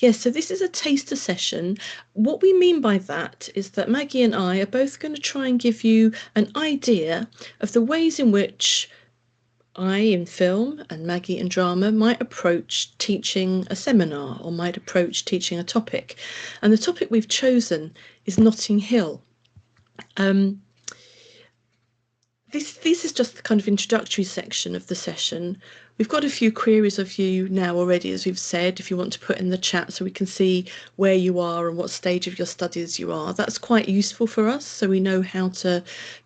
Yes, so this is a taster session. What we mean by that is that Maggie and I are both going to try and give you an idea of the ways in which I in film and Maggie in drama might approach teaching a seminar or might approach teaching a topic. And the topic we've chosen is Notting Hill. This is just the kind of introductory section of the session. We've got a few queries of you now already, as we've said, if you want to put in the chat so we can see where you are and what stage of your studies you are. That's quite useful for us, so we know how to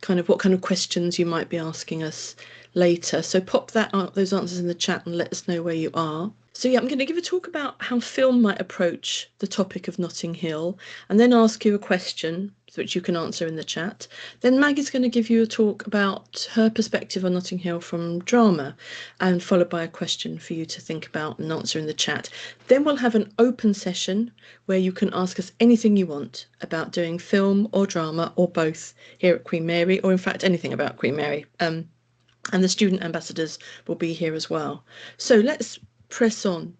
what kind of questions you might be asking us later. So pop those answers in the chat and let us know where you are. So yeah, I'm going to give a talk about how film might approach the topic of Notting Hill and then ask you a question which you can answer in the chat. Then Maggie's going to give you a talk about her perspective on Notting Hill from drama, and followed by a question for you to think about and answer in the chat. Then we'll have an open session where you can ask us anything you want about doing film or drama or both here at Queen Mary, or in fact anything about Queen Mary. And the student ambassadors will be here as well. So let's press on.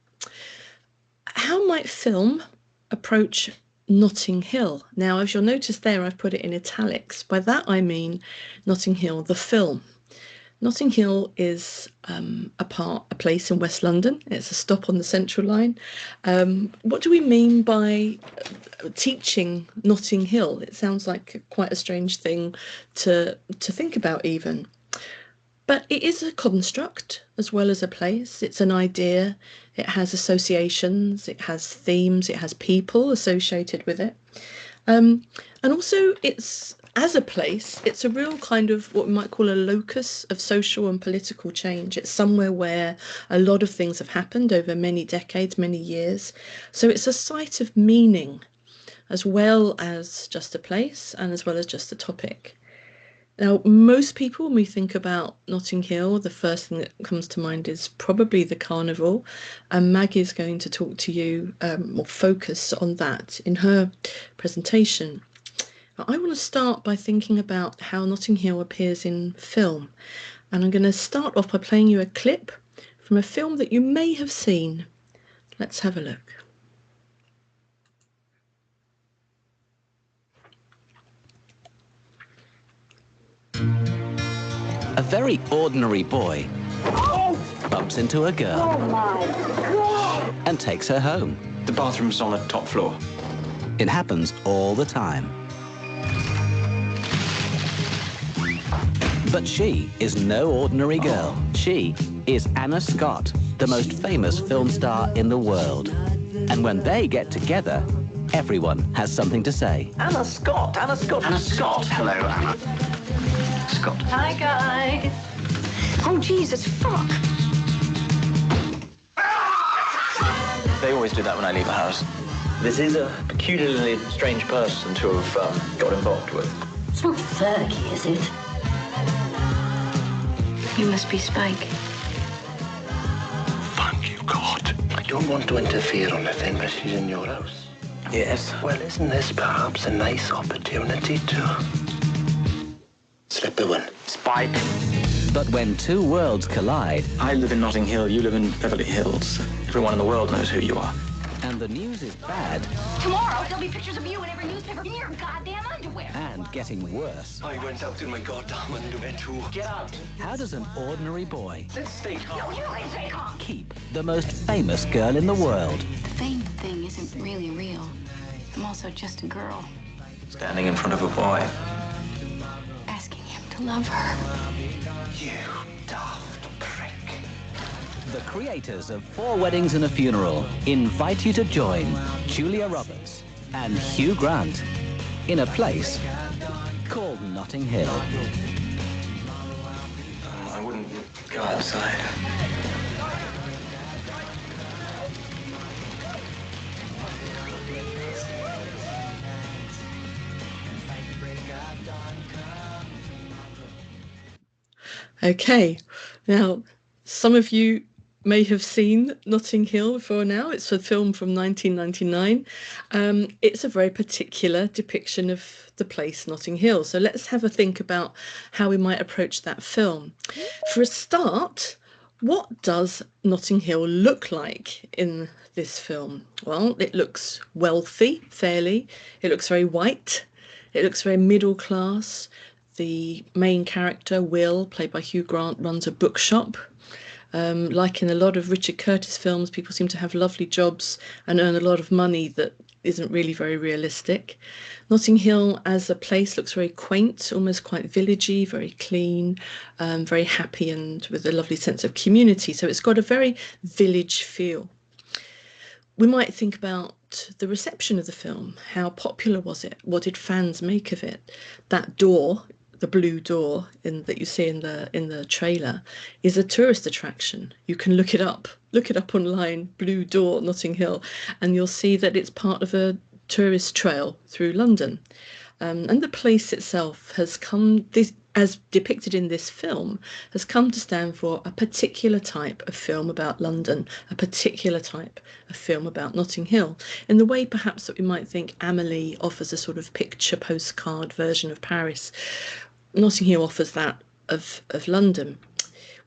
How might film approach Notting Hill? Now, as you'll notice there, I've put it in italics. By that I mean Notting Hill, the film. Notting Hill is a place in West London. It's a stop on the Central Line. What do we mean by teaching Notting Hill? It sounds like quite a strange thing to think about even. But it is a construct as well as a place. It's an idea. It has associations. It has themes. It has people associated with it. And also, as a place, it's a real kind of what we might call a locus of social and political change. It's somewhere where a lot of things have happened over many decades, many years. So it's a site of meaning as well as just a place and as well as just a topic. Now, most people, when we think about Notting Hill, the first thing that comes to mind is probably the carnival. And Maggie is going to talk to you or focus on that in her presentation. Now, I want to start by thinking about how Notting Hill appears in film. And I'm going to start off by playing you a clip from a film that you may have seen. Let's have a look. A very ordinary boy bumps into a girl and takes her home. The bathroom's on the top floor. It happens all the time. But she is no ordinary girl. She is Anna Scott, the most famous film star in the world. And when they get together, everyone has something to say. Anna Scott, Anna Scott, Anna Scott. Hello, Anna. Scott. Hi, guys. Oh, Jesus, fuck. They always do that when I leave a house. This is a peculiarly strange person to have got involved with. It's not Fergie, is it? You must be Spike. Thank you, God. I don't want to interfere on the thing, but she's in your house. Yes. Well, isn't this perhaps a nice opportunity to slip a one? Spike. But when two worlds collide... I live in Notting Hill, you live in Beverly Hills. Everyone in the world knows who you are. And the news is bad... Tomorrow, there'll be pictures of you in every newspaper in your goddamn underwear. And getting worse. I went out in my goddamn underwear too. Get out. How does an ordinary boy Let's stay calm. No, you ain't stay calm. keep the most famous girl in the world? The fame thing isn't really real. I'm also just a girl. Standing in front of a boy. Asking him to love her. You daft prick. The creators of Four Weddings and a Funeral invite you to join Julia Roberts and Hugh Grant in a place called Notting Hill. I wouldn't go outside. Okay, now some of you may have seen Notting Hill before now. It's a film from 1999. It's a very particular depiction of the place Notting Hill. So let's have a think about how we might approach that film. For a start, What does Notting Hill look like in this film? Well, it looks wealthy, fairly. It looks very white. It looks very middle class. The main character, Will, played by Hugh Grant, runs a bookshop. Like in a lot of Richard Curtis films, people seem to have lovely jobs and earn a lot of money that isn't really very realistic. Notting Hill as a place looks very quaint, almost quite villagey, very clean, very happy and with a lovely sense of community. So it's got a very village feel. We might think about the reception of the film. How popular was it? What did fans make of it? That door, the blue door that you see in the trailer, is a tourist attraction. You can look it up. Look it up online, Blue Door, Notting Hill, and you'll see that it's part of a tourist trail through London. And the place itself has come, this, as depicted in this film, has come to stand for a particular type of film about London, a particular type of film about Notting Hill, in the way perhaps that we might think Amelie offers a sort of picture postcard version of Paris. Notting Hill offers that of London.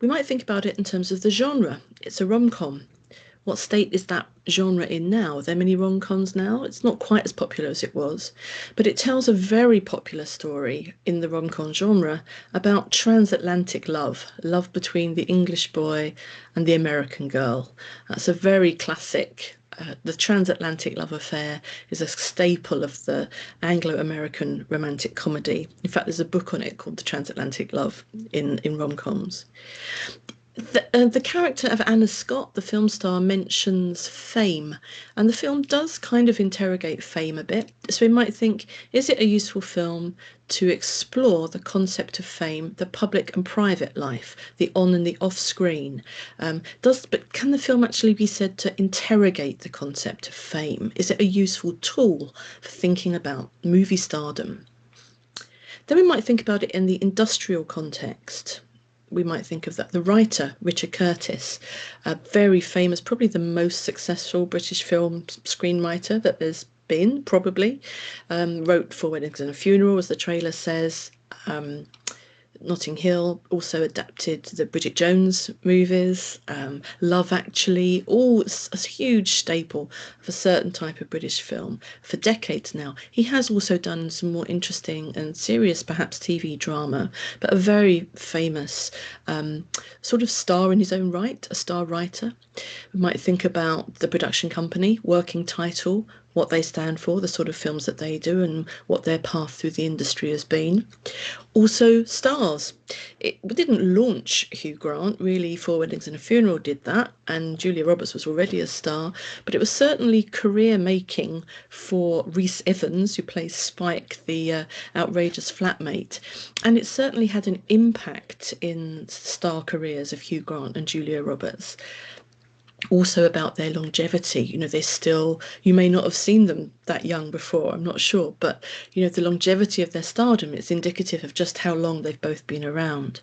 We might think about it in terms of the genre. It's a rom-com. What state is that genre in now? Are there many rom-coms now? It's not quite as popular as it was, but it tells a very popular story in the rom-com genre about transatlantic love, love between the English boy and the American girl. That's a very classic. The transatlantic love affair is a staple of the Anglo-American romantic comedy. In fact, there's a book on it called The Transatlantic Love in rom-coms. The character of Anna Scott, the film star, mentions fame, and the film does kind of interrogate fame a bit. So we might think, is it a useful film to explore the concept of fame, the public and private life, the on and the off screen? But can the film actually be said to interrogate the concept of fame? Is it a useful tool for thinking about movie stardom? Then we might think about it in the industrial context. We might think of that. The writer, Richard Curtis, a very famous, probably the most successful British film screenwriter that there's been, probably, wrote For Weddings and a Funeral, as the trailer says. Notting Hill, also adapted the Bridget Jones movies, Love Actually, all a huge staple of a certain type of British film for decades now. He has also done some more interesting and serious, perhaps, TV drama, but a very famous sort of star in his own right, a star writer. We might think about the production company, working title, what they stand for, the sort of films that they do and what their path through the industry has been. Also stars. It didn't launch Hugh Grant, really. For Weddings and a Funeral did that, and Julia Roberts was already a star, but it was certainly career making for Rhys Evans, who plays Spike, the outrageous flatmate, and it certainly had an impact in star careers of Hugh Grant and Julia Roberts. Also about their longevity. They're still, you may not have seen them that young before, I'm not sure, but the longevity of their stardom is indicative of just how long they've both been around.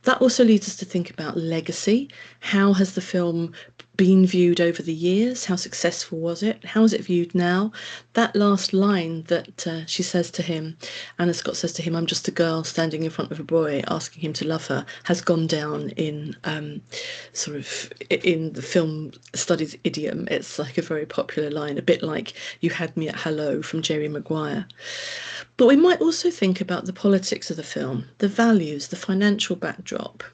That also leads us to think about legacy. How has the film been viewed over the years? How successful was it? How is it viewed now? That last line that she says to him, Anna Scott says to him, "I'm just a girl standing in front of a boy asking him to love her," has gone down in sort of in the film studies idiom. It's like a very popular line, a bit like "You had me at hello" from Jerry Maguire. But we might also think about the politics of the film, the values, the financial backdrop,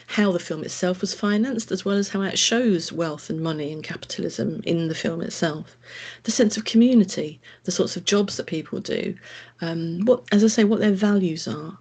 how the film itself was financed, as well as how it shows wealth and money and capitalism in the film itself. The sense of community, the sorts of jobs that people do, what their values are.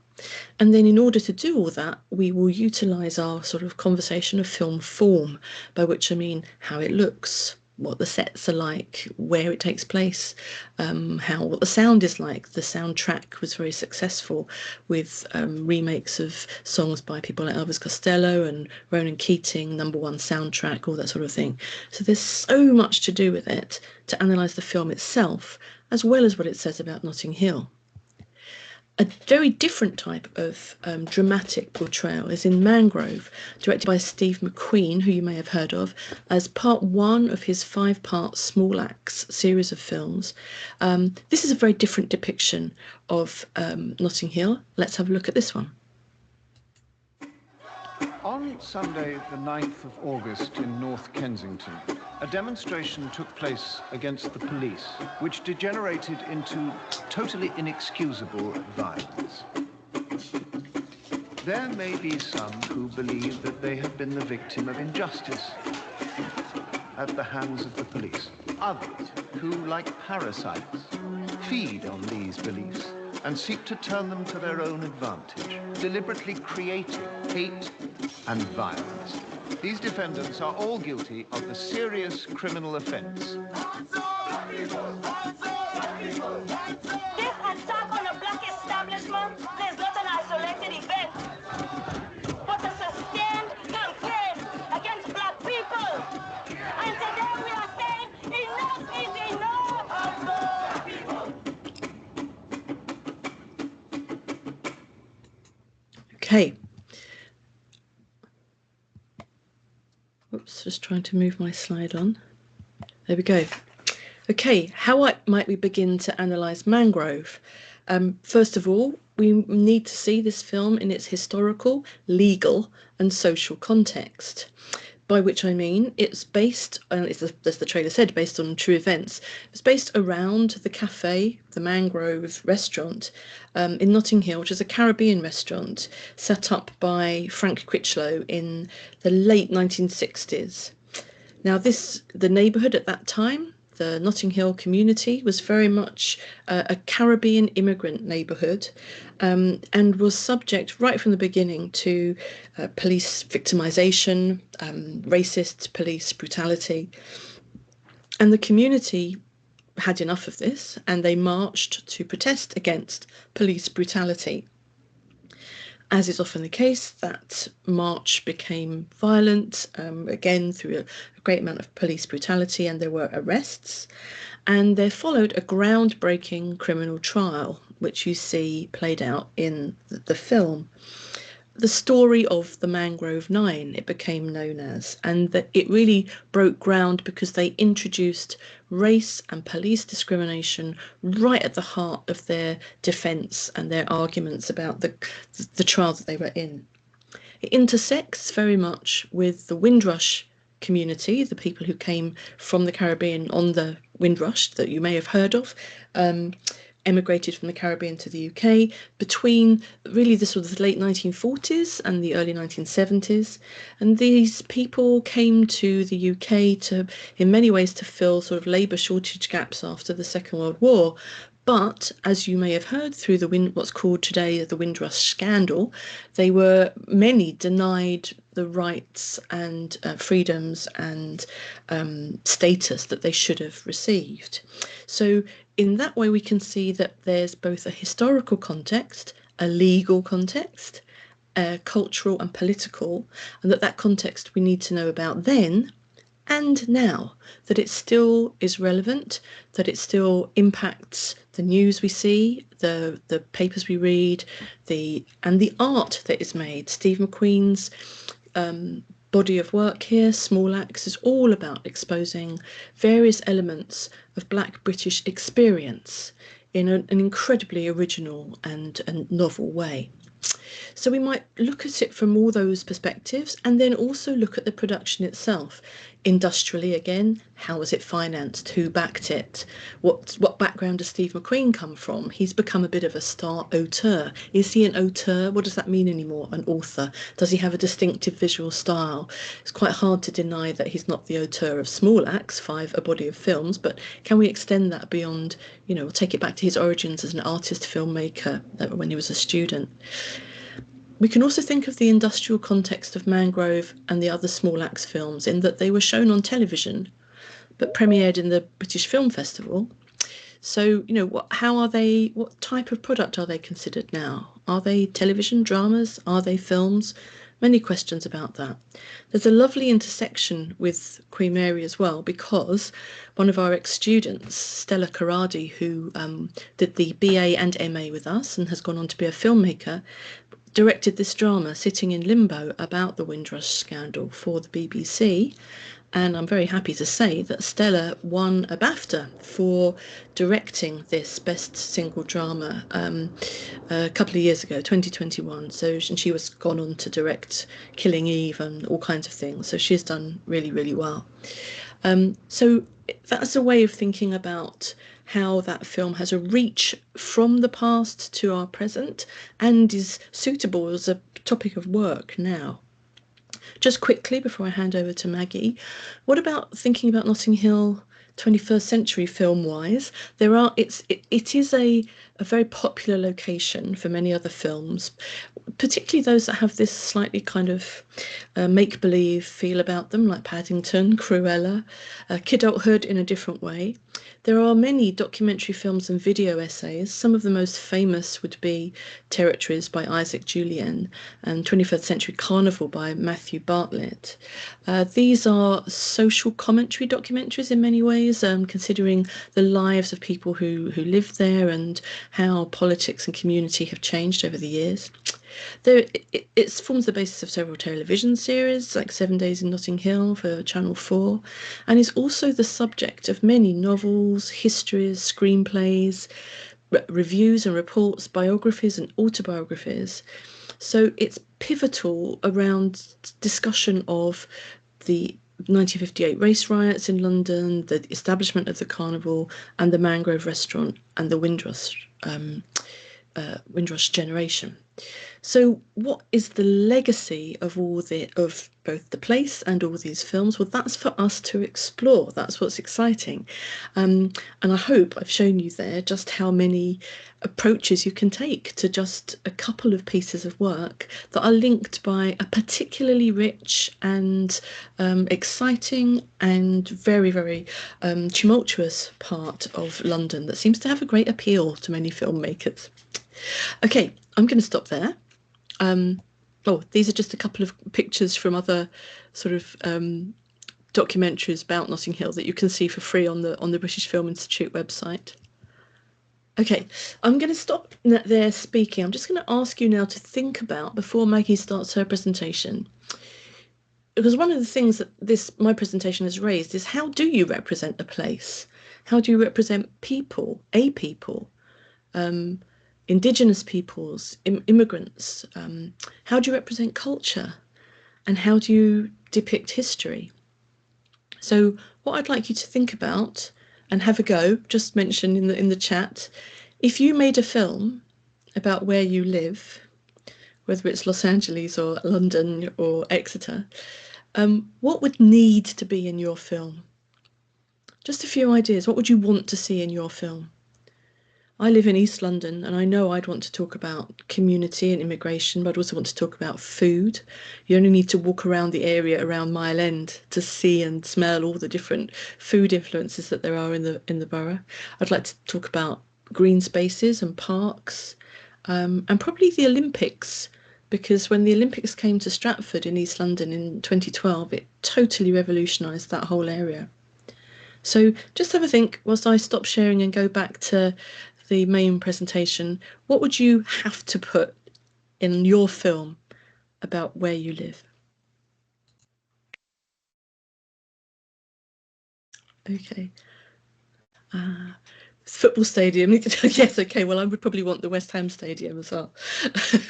And then in order to do all that, we will utilise our sort of conversation of film form, by which I mean how it looks, what the sets are like, where it takes place, what the sound is like. The soundtrack was very successful with remakes of songs by people like Elvis Costello and Ronan Keating, #1 soundtrack, all that sort of thing. So there's so much to do with it to analyse the film itself, as well as what it says about Notting Hill. A very different type of dramatic portrayal is in Mangrove, directed by Steve McQueen, who you may have heard of, as part 1 of his 5-part Small Axe series of films. This is a very different depiction of Notting Hill. Let's have a look at this one. On Sunday, the 9th of August in North Kensington, a demonstration took place against the police, which degenerated into totally inexcusable violence. There may be some who believe that they have been the victim of injustice at the hands of the police. Others who, like parasites, feed on these beliefs and seek to turn them to their own advantage, deliberately creating hate and violence. These defendants are all guilty of the serious criminal offense. This attack on a black establishment is not an isolated event, but a sustained campaign against black people. And today we are saying enough is enough. Okay. Oops, just trying to move my slide on. There we go. Okay, might we begin to analyse Mangrove? First of all, we need to see this film in its historical, legal and social context. By which I mean it's based, as the trailer said, based on true events. It's based around the cafe, the Mangrove restaurant in Notting Hill, which is a Caribbean restaurant set up by Frank Critchlow in the late 1960s. Now the neighbourhood at that time, the Notting Hill community, was very much a Caribbean immigrant neighbourhood and was subject right from the beginning to police victimisation, racist police brutality. And the community had enough of this and they marched to protest against police brutality. As is often the case, that march became violent, again through a great amount of police brutality, and there were arrests. And there followed a groundbreaking criminal trial, which you see played out in the film. The story of the Mangrove Nine, it became known as, and that it really broke ground because they introduced race and police discrimination right at the heart of their defence and their arguments about the trial that they were in. It intersects very much with the Windrush community, the people who came from the Caribbean on the Windrush that you may have heard of, emigrated from the Caribbean to the UK between really the sort of late 1940s and the early 1970s. And these people came to the UK in many ways to fill sort of labour shortage gaps after the Second World War. But as you may have heard through what's called today the Windrush scandal, many denied the rights and freedoms and status that they should have received. So in that way, we can see that there's both a historical context, a legal context, a cultural and political, and that context we need to know about then and now, that it still is relevant, that it still impacts the news we see, the papers we read, and the art that is made. Steve McQueen's body of work here, Small Axe, is all about exposing various elements of Black British experience in an incredibly original and novel way. So we might look at it from all those perspectives and then also look at the production itself. Industrially, again, how was it financed? Who backed it? What background does Steve McQueen come from? He's become a bit of a star auteur. Is he an auteur? What does that mean anymore? An author? Does he have a distinctive visual style? It's quite hard to deny that he's not the auteur of Small Axe, a body of films, but can we extend that beyond, take it back to his origins as an artist filmmaker when he was a student? We can also think of the industrial context of Mangrove and the other Small Axe films in that they were shown on television but premiered in the British Film Festival. So, what type of product are they considered now? Are they television dramas? Are they films? Many questions about that. There's a lovely intersection with Queen Mary as well, because one of our ex-students, Stella Carradi, who did the BA and MA with us and has gone on to be a filmmaker, directed this drama, Sitting in Limbo, about the Windrush scandal for the BBC. And I'm very happy to say that Stella won a BAFTA for directing this Best Single Drama a couple of years ago, 2021. So and she was gone on to direct Killing Eve and all kinds of things. So she's done really, really well. So that's a way of thinking about how that film has a reach from the past to our present and is suitable as a topic of work now. Just quickly before I hand over to Maggie, what about thinking about Notting Hill 21st century film wise? It is a very popular location for many other films, particularly those that have this slightly kind of make-believe feel about them, like Paddington, Cruella, kidulthood in a different way. There are many documentary films and video essays. Some of the most famous would be Territories by Isaac Julien and 21st Century Carnival by Matthew Bartlett. These are social commentary documentaries in many ways, considering the lives of people who live there and how politics and community have changed over the years. It forms the basis of several television series, like 7 Days in Notting Hill for Channel 4, and is also the subject of many novels, histories, screenplays, reviews and reports, biographies and autobiographies. So it's pivotal around discussion of the 1958 race riots in London, the establishment of the carnival, and the Mangrove Restaurant and the Windrush generation. So, what is the legacy of both the place and all these films? Well, that's for us to explore. That's what's exciting, and I hope I've shown you there just how many approaches you can take to just a couple of pieces of work that are linked by a particularly rich and exciting and very, very tumultuous part of London that seems to have a great appeal to many filmmakers. Okay, I'm going to stop there. These are just a couple of pictures from other sort of documentaries about Notting Hill that you can see for free on the British Film Institute website. Okay, I'm going to stop there speaking. I'm just going to ask you now to think about, before Maggie starts her presentation, because one of the things that my presentation has raised is, how do you represent a place? How do you represent people, a people? Indigenous peoples, immigrants? How do you represent culture? And how do you depict history? So what I'd like you to think about and have a go, just mention in the chat, if you made a film about where you live, whether it's Los Angeles or London or Exeter, what would need to be in your film? Just a few ideas. What would you want to see in your film? I live in East London, and I know I'd want to talk about community and immigration, but I'd also want to talk about food. You only need to walk around the area around Mile End to see and smell all the different food influences that there are in the borough. I'd like to talk about green spaces and parks, and probably the Olympics, because when the Olympics came to Stratford in East London in 2012, it totally revolutionised that whole area. So just have a think whilst I stop sharing and go back to the main presentation. What would you have to put in your film about where you live? Okay. Football stadium. Yes, okay. Well, I would probably want the West Ham Stadium as well,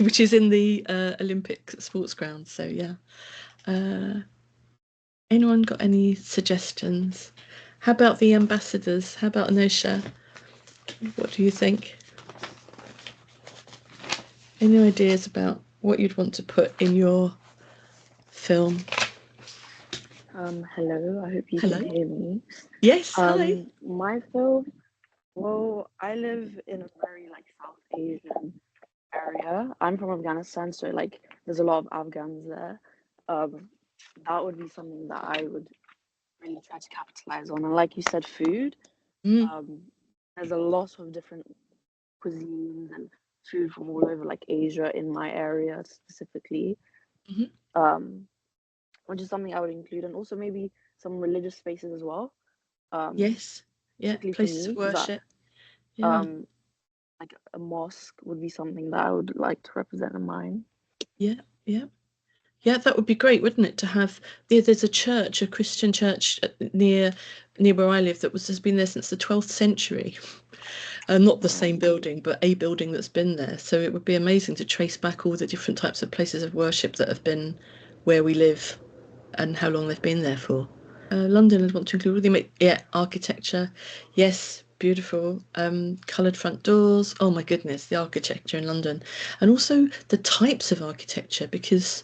which is in the Olympic sports ground. So, yeah. Anyone got any suggestions? How about the ambassadors? How about Anosha? What do you think? Any ideas about what you'd want to put in your film? Hello, I hope you Hello. can hear me. Yes, hi. My film, well, I live in a very South Asian area. I'm from Afghanistan, so there's a lot of Afghans there. That would be something that I would really try to capitalize on. And like you said, food. There's a lot of different cuisines and food from all over Asia in my area specifically. Which is something I would include, and also maybe some religious spaces as well. Yes, yeah, places of worship. Yeah, a mosque would be something that I would like to represent in mine. yeah, yeah. Yeah, that would be great, wouldn't it? To have there's a church, a Christian church near where I live that has been there since the 12th century. Not the same building, but a building that's been there. So it would be amazing to trace back all the different types of places of worship that have been where we live and how long they've been there for. London, I want to include all the architecture. Yes, beautiful. Coloured front doors. Oh my goodness, the architecture in London, and also the types of architecture, because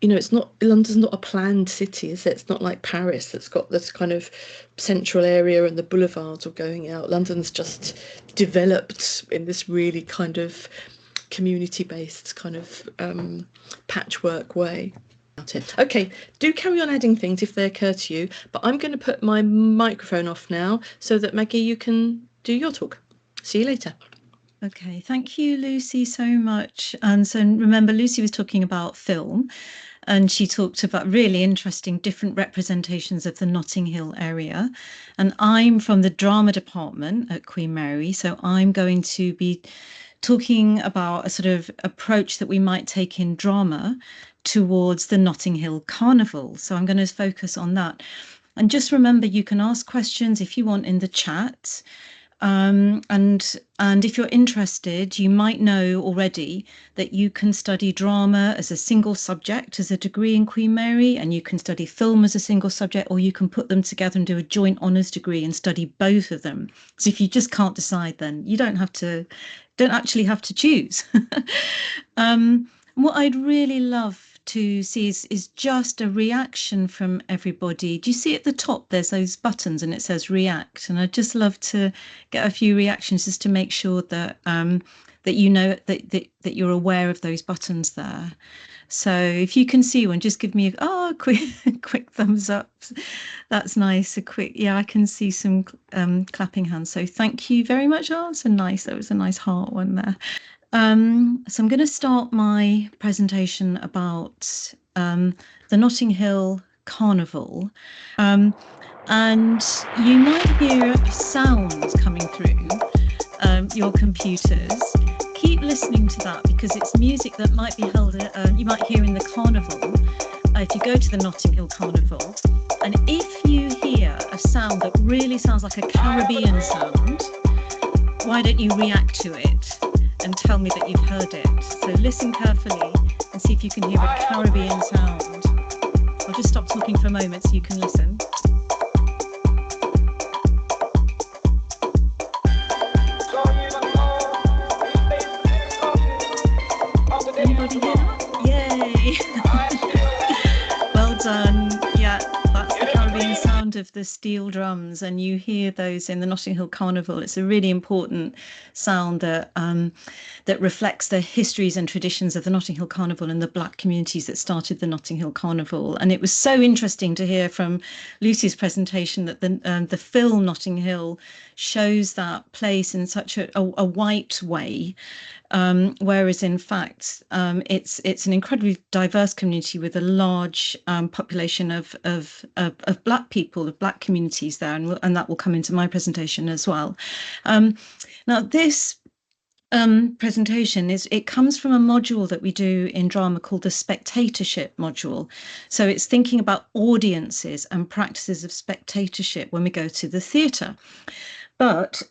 it's not, London's not a planned city, is it? It's not like Paris that's got this kind of central area and the boulevards all going out. London's just developed in this really kind of community-based kind of patchwork way. Okay, do carry on adding things if they occur to you, but I'm going to put my microphone off now so that Maggie, you can do your talk. See you later. Okay, thank you, Lucy, so much. And so remember, Lucy was talking about film, and she talked about really interesting different representations of the Notting Hill area. And I'm from the drama department at Queen Mary, so I'm going to be talking about a sort of approach that we might take in drama towards the Notting Hill Carnival. So I'm going to focus on that. And just remember, you can ask questions if you want in the chat. And if you're interested, you might know already that you can study drama as a single subject as a degree in Queen Mary, and you can study film as a single subject, or you can put them together and do a joint honours degree and study both of them. So if you just can't decide, then you don't actually have to choose. What I'd really love to see is just a reaction from everybody. Do you see at the top there's those buttons and it says react, and I'd just love to get a few reactions just to make sure that that you know that you're aware of those buttons there. So if you can see one, just give me a quick thumbs up. That's nice. I can see some clapping hands. So thank you very much. Oh, that's nice. That was a nice heart one there. So I'm going to start my presentation about the Notting Hill Carnival. And you might hear sounds coming through your computers. Keep listening to that because it's music that might be held, you might hear in the carnival if you go to the Notting Hill Carnival. And if you hear a sound that really sounds like a Caribbean sound, why don't you react to it and tell me that you've heard it? So listen carefully and see if you can hear a Caribbean sound. I'll just stop talking for a moment so you can listen. Anybody hear that? Yay! Well done. Yeah, that's the Caribbean sound of the steel drums, and you hear those in the Notting Hill Carnival. It's a really important sound that that reflects the histories and traditions of the Notting Hill Carnival and the Black communities that started the Notting Hill Carnival. And it was so interesting to hear from Lucy's presentation that the film Notting Hill shows that place in such a white way. Whereas in fact, it's an incredibly diverse community with a large population of Black people, of Black communities there, and that will come into my presentation as well. Now this presentation it comes from a module that we do in drama called the spectatorship module. So it's thinking about audiences and practices of spectatorship when we go to the theatre. But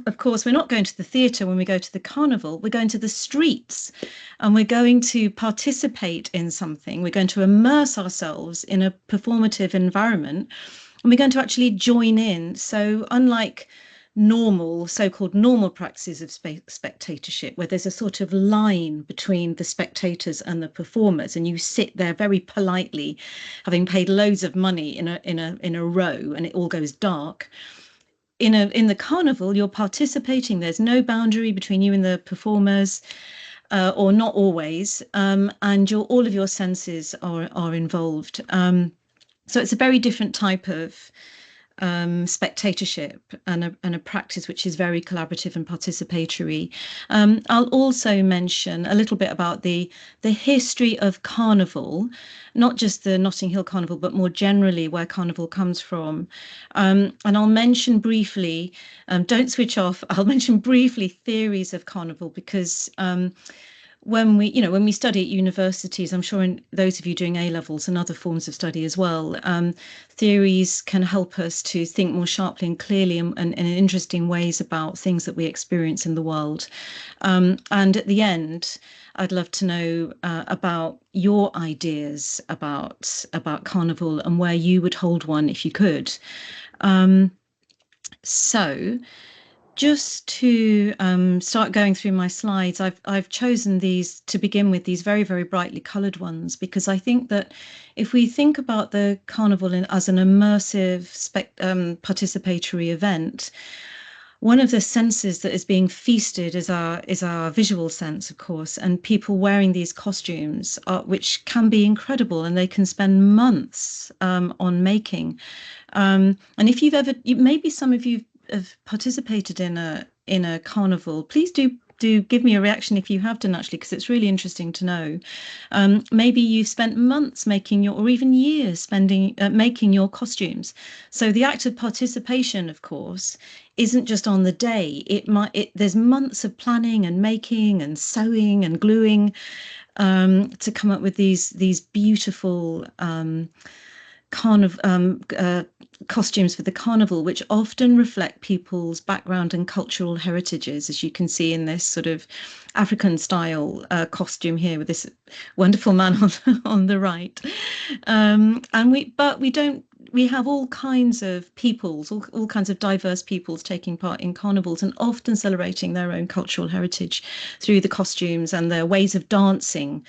of course, we're not going to the theatre when we go to the carnival. We're going to the streets and we're going to participate in something. We're going to immerse ourselves in a performative environment and we're going to actually join in. So unlike so-called normal practices of spectatorship, where there's a sort of line between the spectators and the performers, and you sit there very politely, having paid loads of money in a row, and it all goes dark. In the carnival, you're participating. There's no boundary between you and the performers, or not always, and all of your senses are involved. So it's a very different type of spectatorship and a practice which is very collaborative and participatory. I'll also mention a little bit about the history of carnival, not just the Notting Hill Carnival, but more generally where carnival comes from. And I'll mention briefly, don't switch off, I'll mention briefly theories of carnival because when we study at universities, I'm sure in those of you doing A levels and other forms of study as well, theories can help us to think more sharply and clearly and in interesting ways about things that we experience in the world. And at the end, I'd love to know about your ideas about carnival and where you would hold one if you could. So just to start going through my slides, I've chosen these to begin with, these very, very brightly coloured ones, because I think that if we think about the carnival as an immersive participatory event, one of the senses that is being feasted is our visual sense, of course, and people wearing these costumes, which can be incredible, and they can spend months on making. And if you've ever, maybe some of you have participated in a carnival, please do give me a reaction if you have done, actually, because it's really interesting to know. Maybe you've spent months making or even years spending making your costumes. So the act of participation, of course, isn't just on the day. There's months of planning and making and sewing and gluing to come up with these beautiful costumes for the carnival, which often reflect people's background and cultural heritages, as you can see in this sort of African style costume here with this wonderful man on the right. We have all kinds of peoples, all kinds of diverse peoples taking part in carnivals and often celebrating their own cultural heritage through the costumes and their ways of dancing.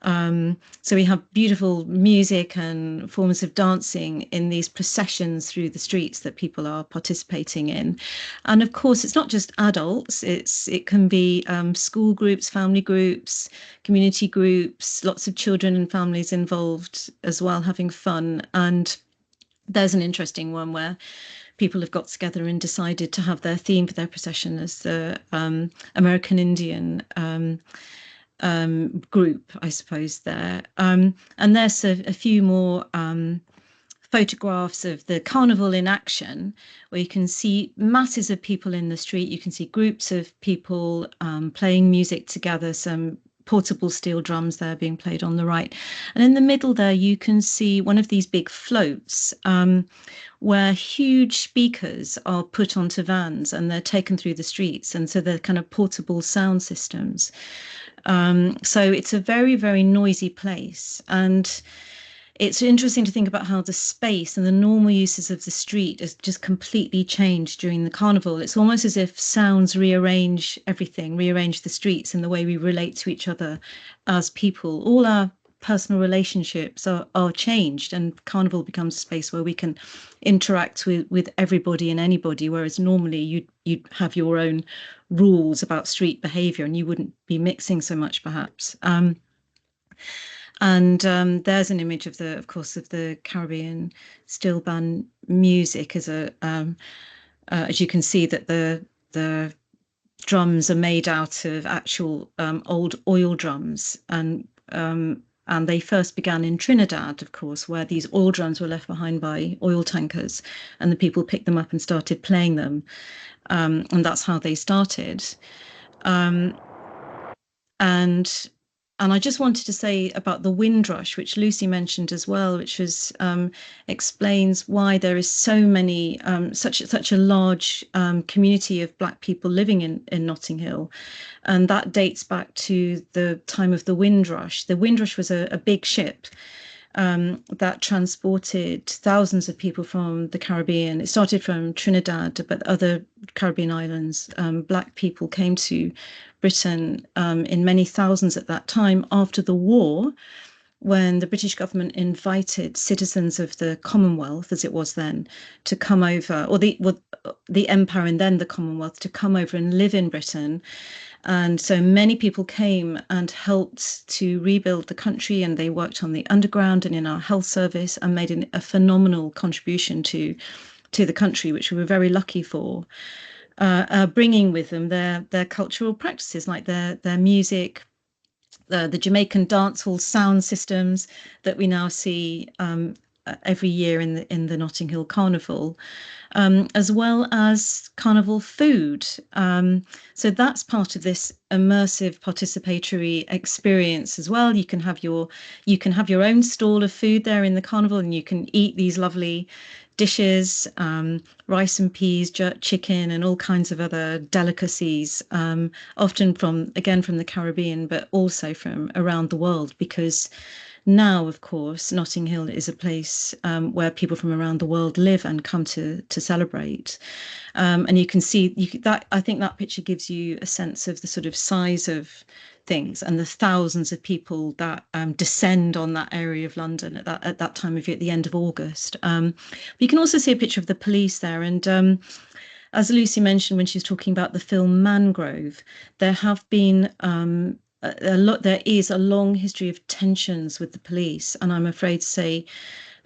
So we have beautiful music and forms of dancing in these processions through the streets that people are participating in. And of course, it's not just adults, it can be school groups, family groups, community groups, lots of children and families involved as well, having fun. And there's an interesting one where people have got together and decided to have their theme for their procession as the American Indian group, I suppose, there. And there's a few more photographs of the carnival in action, where you can see masses of people in the street. You can see groups of people playing music together, some portable steel drums there being played on the right. And in the middle there, you can see one of these big floats where huge speakers are put onto vans and they're taken through the streets. And so they're kind of portable sound systems. So it's a very, very noisy place. And it's interesting to think about how the space and the normal uses of the street has just completely changed during the carnival. It's almost as if sounds rearrange everything, rearrange the streets and the way we relate to each other as people. All our personal relationships are changed, and carnival becomes a space where we can interact with everybody and anybody, whereas normally you'd have your own rules about street behavior and you wouldn't be mixing so much, perhaps. And there's an image of the Caribbean steel band music as you can see that the drums are made out of actual old oil drums, and they first began in Trinidad, of course, where these oil drums were left behind by oil tankers, and the people picked them up and started playing them, and that's how they started. And I just wanted to say about the Windrush, which Lucy mentioned as well, which explains why there is so many, such a large community of Black people living in Notting Hill. And that dates back to the time of the Windrush. The Windrush was a big ship that transported thousands of people from the Caribbean. It started from Trinidad, but other Caribbean islands. Black people came to Britain in many thousands at that time after the war, when the British government invited citizens of the Commonwealth, as it was then, to come over, or the Empire and then the Commonwealth, to come over and live in Britain. And so many people came and helped to rebuild the country, and they worked on the underground and in our health service and made a phenomenal contribution to the country, which we were very lucky for, bringing with them their cultural practices, like their music, the Jamaican dancehall sound systems that we now see every year in the Notting Hill Carnival, as well as carnival food. So that's part of this immersive participatory experience as well. You can have your own stall of food there in the carnival, and you can eat these lovely dishes, rice and peas, jerk chicken, and all kinds of other delicacies, often from the Caribbean, but also from around the world, because now, of course, Notting Hill is a place where people from around the world live and come to celebrate. And you can see that. I think that picture gives you a sense of the sort of size of things and the thousands of people that descend on that area of London at that time of year, at the end of August. But you can also see a picture of the police there, and as Lucy mentioned when she was talking about the film Mangrove, there have been there is a long history of tensions with the police, and I'm afraid to say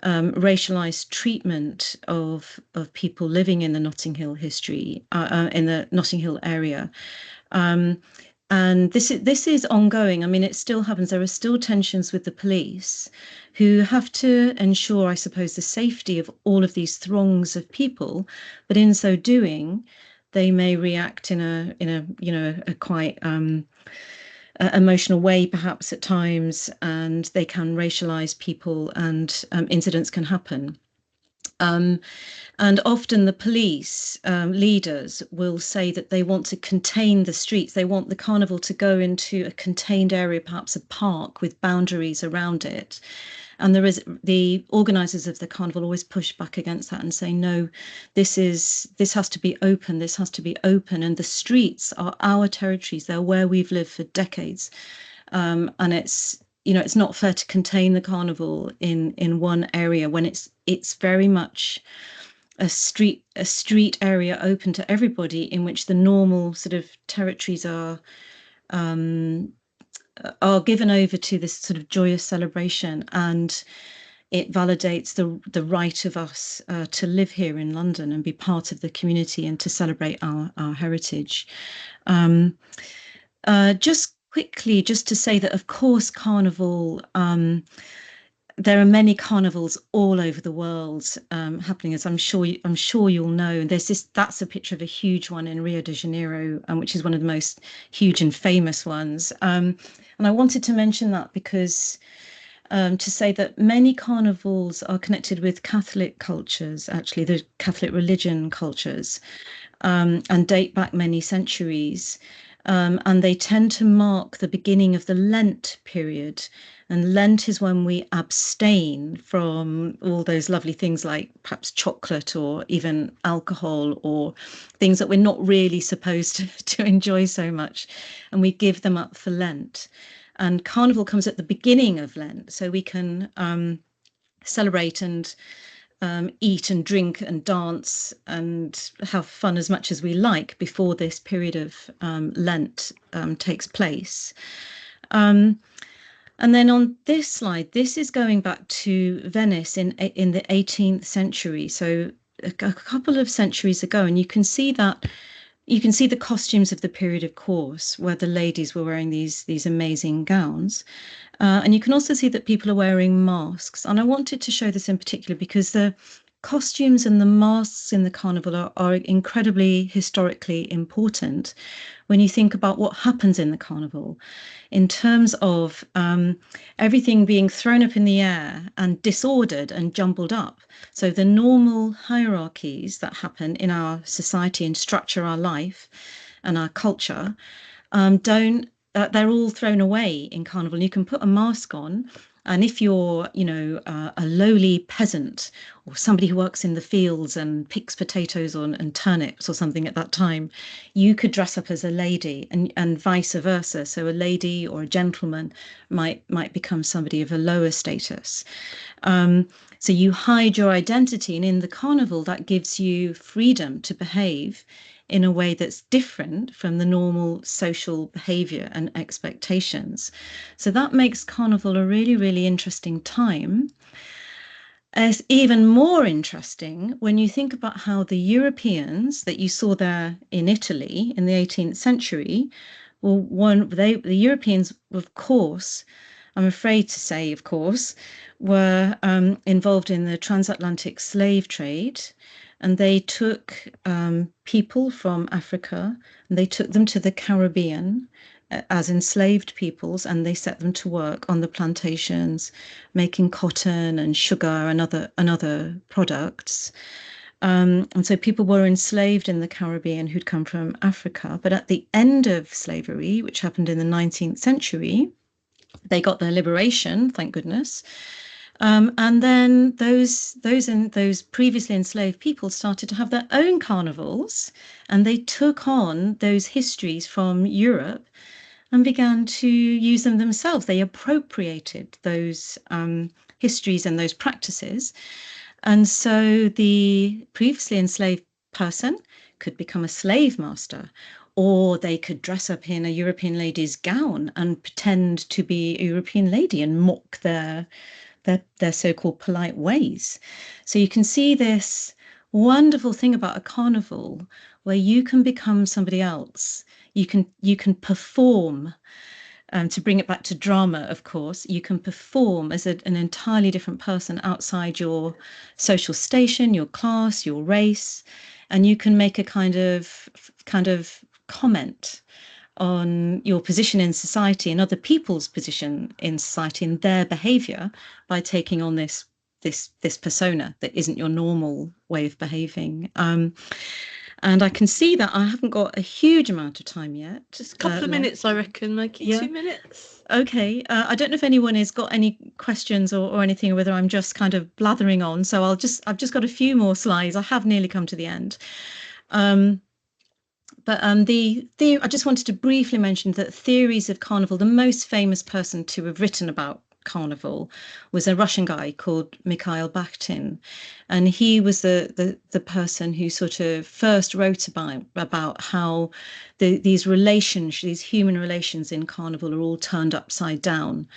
racialized treatment of people living in the Notting Hill in the Notting Hill area. And this is ongoing. I mean, it still happens. There are still tensions with the police, who have to ensure, I suppose, the safety of all of these throngs of people. But in so doing, they may react in a quite emotional way, perhaps at times, and they can racialize people, and incidents can happen. And often the police leaders will say that they want to contain the streets. They want the carnival to go into a contained area, perhaps a park with boundaries around it. And the organisers of the carnival always push back against that and say, no, this has to be open. This has to be open. And the streets are our territories. They're where we've lived for decades. And it's not fair to contain the carnival in one area when it's very much a street area open to everybody, in which the normal sort of territories are given over to this sort of joyous celebration, and it validates the right of us to live here in London and be part of the community and to celebrate our heritage. Just quickly, just to say that, of course, Carnival, there are many carnivals all over the world happening, as I'm sure you'll know. That's a picture of a huge one in Rio de Janeiro, which is one of the most huge and famous ones. And I wanted to mention that because to say that many carnivals are connected with Catholic cultures, actually the Catholic religion cultures, and date back many centuries. And they tend to mark the beginning of the Lent period. And Lent is when we abstain from all those lovely things like perhaps chocolate or even alcohol, or things that we're not really supposed to enjoy so much. And we give them up for Lent. And Carnival comes at the beginning of Lent, so we can celebrate and eat and drink and dance and have fun as much as we like before this period of Lent takes place. And then on this slide, this is going back to Venice in the 18th century, so a couple of centuries ago, and you can see the costumes of the period, of course, where the ladies were wearing these amazing gowns. And you can also see that people are wearing masks. And I wanted to show this in particular because the costumes and the masks in the carnival are incredibly historically important when you think about what happens in the carnival, in terms of everything being thrown up in the air and disordered and jumbled up. So the normal hierarchies that happen in our society and structure our life and our culture they're all thrown away in Carnival. You can put a mask on, and if you're, a lowly peasant or somebody who works in the fields and picks potatoes and turnips or something at that time, you could dress up as a lady, and vice versa. So a lady or a gentleman might become somebody of a lower status. So you hide your identity, and in the Carnival, that gives you freedom to behave in a way that's different from the normal social behavior and expectations. So that makes Carnival a really, really interesting time. It's even more interesting when you think about how the Europeans that you saw there in Italy in the 18th century, well, the Europeans, of course, I'm afraid to say, of course, were involved in the transatlantic slave trade. And they took people from Africa and they took them to the Caribbean as enslaved peoples, and they set them to work on the plantations, making cotton and sugar and other products. And so people were enslaved in the Caribbean who'd come from Africa. But at the end of slavery, which happened in the 19th century, they got their liberation, thank goodness. And then those previously enslaved people started to have their own carnivals, and they took on those histories from Europe and began to use them themselves. They appropriated those histories and those practices. And so the previously enslaved person could become a slave master, or they could dress up in a European lady's gown and pretend to be a European lady and mock their so-called polite ways. So you can see this wonderful thing about a carnival where you can become somebody else. You can perform. To bring it back to drama, of course, you can perform as an entirely different person outside your social station, your class, your race, and you can make a kind of comment on your position in society and other people's position in society and their behavior by taking on this persona that isn't your normal way of behaving. And I can see that I haven't got a huge amount of time yet. Just a couple of minutes, I reckon, Maggie. Yeah. 2 minutes. Okay. I don't know if anyone has got any questions or anything, or whether I'm just kind of blathering on. So I've just got a few more slides. I have nearly come to the end. But I just wanted to briefly mention that theories of carnival, the most famous person to have written about carnival was a Russian guy called Mikhail Bakhtin, and he was the person who sort of first wrote about how these human relations in carnival are all turned upside down,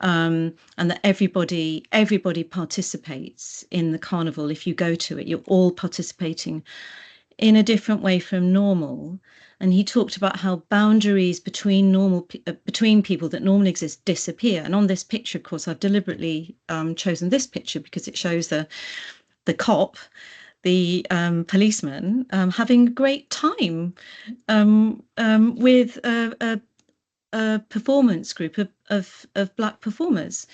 and that everybody participates in the carnival. If you go to it, you're all participating in a different way from normal. And he talked about how boundaries between people that normally exist disappear. And on this picture, of course, I've deliberately chosen this picture because it shows the cop, the policeman, having a great time with a performance group of Black performers.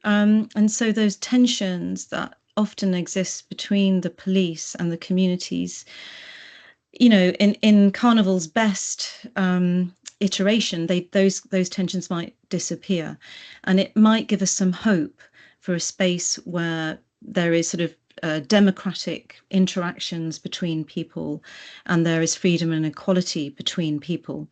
And so those tensions that often exist between the police and the communities, in Carnival's best iteration, those tensions might disappear, and it might give us some hope for a space where there is sort of democratic interactions between people, and there is freedom and equality between people.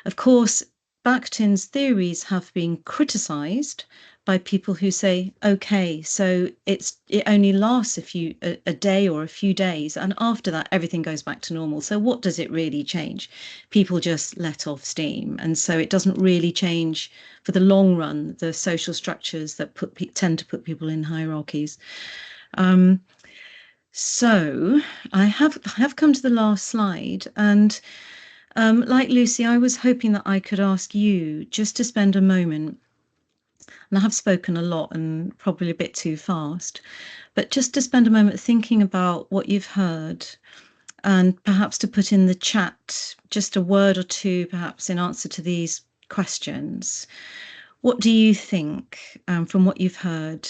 Of course, Bakhtin's theories have been criticised by people who say, okay, so it only lasts a day or a few days, and after that everything goes back to normal. So what does it really change? People just let off steam, and so it doesn't really change for the long run the social structures that tend to put people in hierarchies. So I have come to the last slide, and like Lucy, I was hoping that I could ask you just to spend a moment, and I have spoken a lot and probably a bit too fast, but just to spend a moment thinking about what you've heard, and perhaps to put in the chat just a word or two, perhaps in answer to these questions. What do you think, from what you've heard,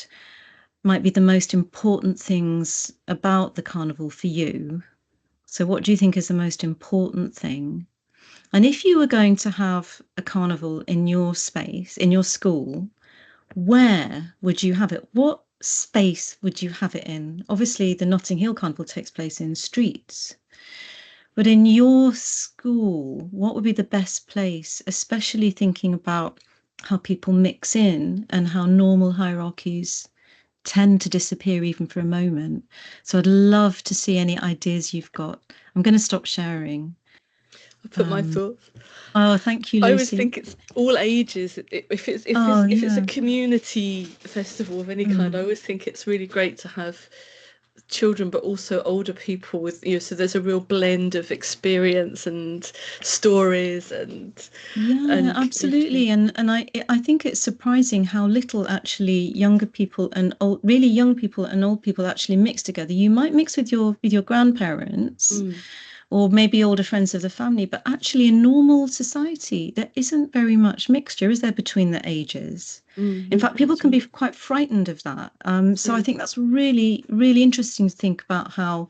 might be the most important things about the carnival for you? So what do you think is the most important thing? And if you were going to have a carnival in your space, in your school, where would you have it? What space would you have it in? Obviously, the Notting Hill Carnival takes place in streets. But in your school, what would be the best place, especially thinking about how people mix in and how normal hierarchies tend to disappear even for a moment? So I'd love to see any ideas you've got. I'm going to stop sharing. I put my thoughts. Oh, thank you, Lucy. I always think it's all ages. If it's a community festival of any kind, I always think it's really great to have children, but also older people with, you know, so there's a real blend of experience and stories and Yeah, absolutely. And I think it's surprising how little actually younger people and old, really young people and old people actually mix together. You might mix with your grandparents or maybe older friends of the family, but actually in normal society, there isn't very much mixture, is there, between the ages? In fact, people can be quite frightened of that. So I think that's really, really interesting to think about how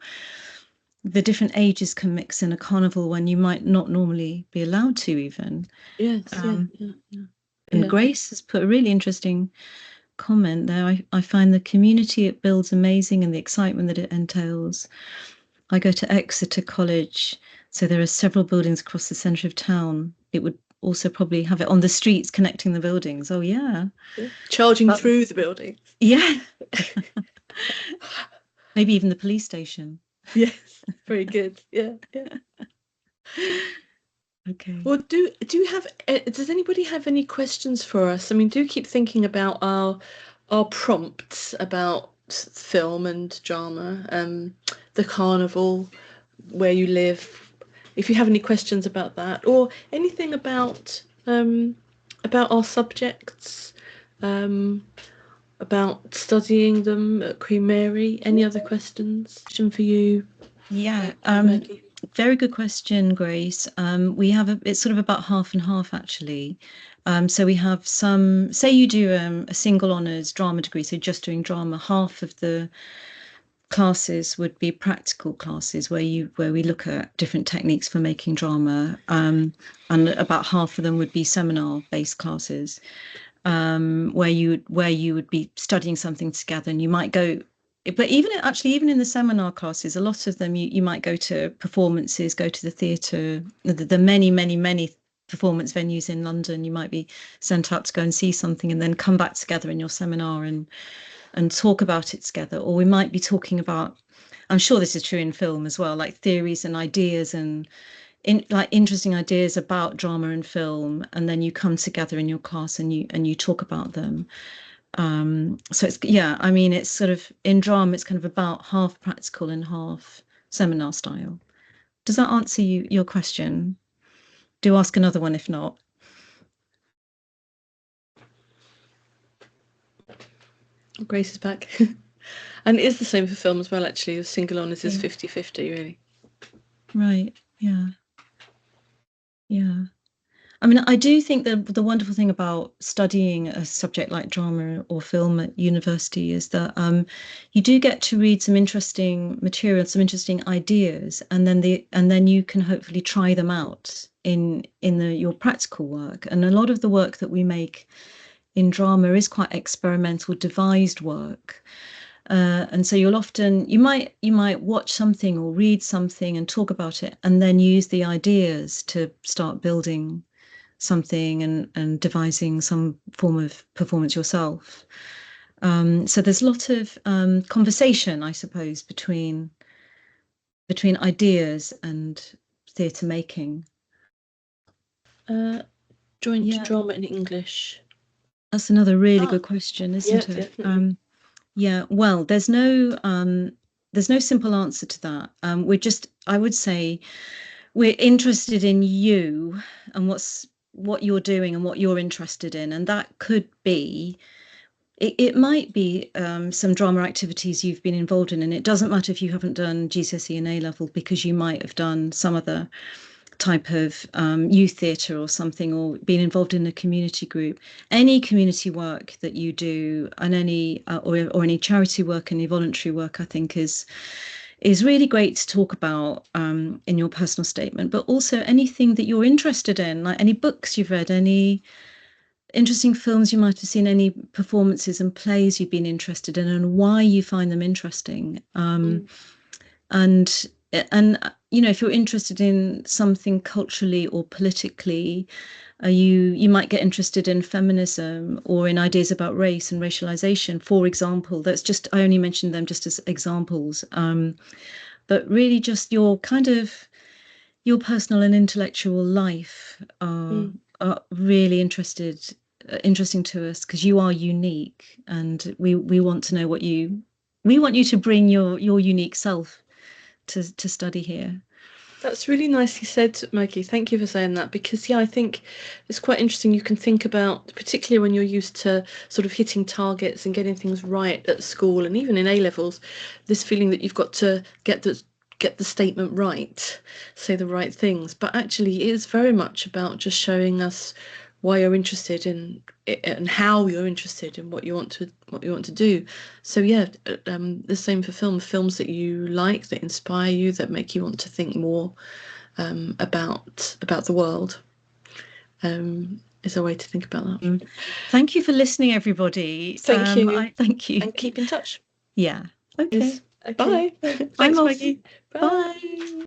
the different ages can mix in a carnival when you might not normally be allowed to even. Yes, And Grace has put a really interesting comment there. I find the community it builds amazing and the excitement that it entails. I go to Exeter College, so there are several buildings across the centre of town. It would also probably have it on the streets connecting the buildings. Oh, yeah. Charging through the buildings. Yeah. Maybe even the police station. Yes, very good. Yeah. Okay. Well, do you have? Does anybody have any questions for us? I mean, do keep thinking about our prompts about film and drama, the carnival, where you live. If you have any questions about that, or anything about our subjects, about studying them at Queen Mary. Any other questions? Question for you? Yeah. Maggie? Very good question, Grace. We have it's sort of about half and half actually. So we have some, say you do a single honours drama degree, so just doing drama, half of the classes would be practical classes where we look at different techniques for making drama, and about half of them would be seminar-based classes, where you would be studying something together, and you might go. But even in the seminar classes, a lot of them you might go to performances, go to the theatre, the many performance venues in London. You might be sent out to go and see something and then come back together in your seminar and talk about it together. Or we might be talking about, I'm sure this is true in film as well, like theories and ideas and like interesting ideas about drama and film, and then you come together in your class and you talk about them. So it's, yeah, I mean, it's sort of in drama, it's kind of about half practical and half seminar style. Does that answer your question? Do ask another one if not. Grace is back. And it is the same for film as well, actually. The single honours is 50-50, really. Right. Yeah. Yeah. I mean, I do think that the wonderful thing about studying a subject like drama or film at university is that you do get to read some interesting material, some interesting ideas, and then you can hopefully try them out in your practical work. And a lot of the work that we make in drama is quite experimental, devised work. And so you might watch something or read something and talk about it, and then use the ideas to start building something and devising some form of performance yourself. So there's a lot of conversation, I suppose, between ideas and theatre making. Joint drama in English. That's another really good question, isn't it? Definitely. Yeah, well, there's no simple answer to that. I would say we're interested in you and what you're doing and what you're interested in, and that could be it might be some drama activities you've been involved in, and it doesn't matter if you haven't done GCSE and A level, because you might have done some other type of youth theatre or something, or been involved in a community group. Any community work that you do, and any or any charity work, any voluntary work, I think is really great to talk about in your personal statement. But also anything that you're interested in, like any books you've read, any interesting films you might have seen, any performances and plays you've been interested in, and why you find them interesting. And you know, if you're interested in something culturally or politically, you might get interested in feminism or in ideas about race and racialization, for example. That's just, I only mentioned them just as examples, but really just your personal and intellectual life are really interesting to us, because you are unique, and we want to know what you we want you to bring your unique self to study here. That's really nicely said, Maggie. Thank you for saying that, because I think it's quite interesting. You can think about, particularly when you're used to sort of hitting targets and getting things right at school and even in A levels, this feeling that you've got to get the statement right, say the right things. But actually, it is very much about just showing us why you're interested in it and how you're interested in what you want to do. So yeah, the same for films that you like, that inspire you, that make you want to think more about the world, is a way to think about that. Thank you for listening, everybody. Thank you. Thank you, and keep in touch. yeah. Okay. Bye. Thanks, I'm off. Maggie. Bye. Bye.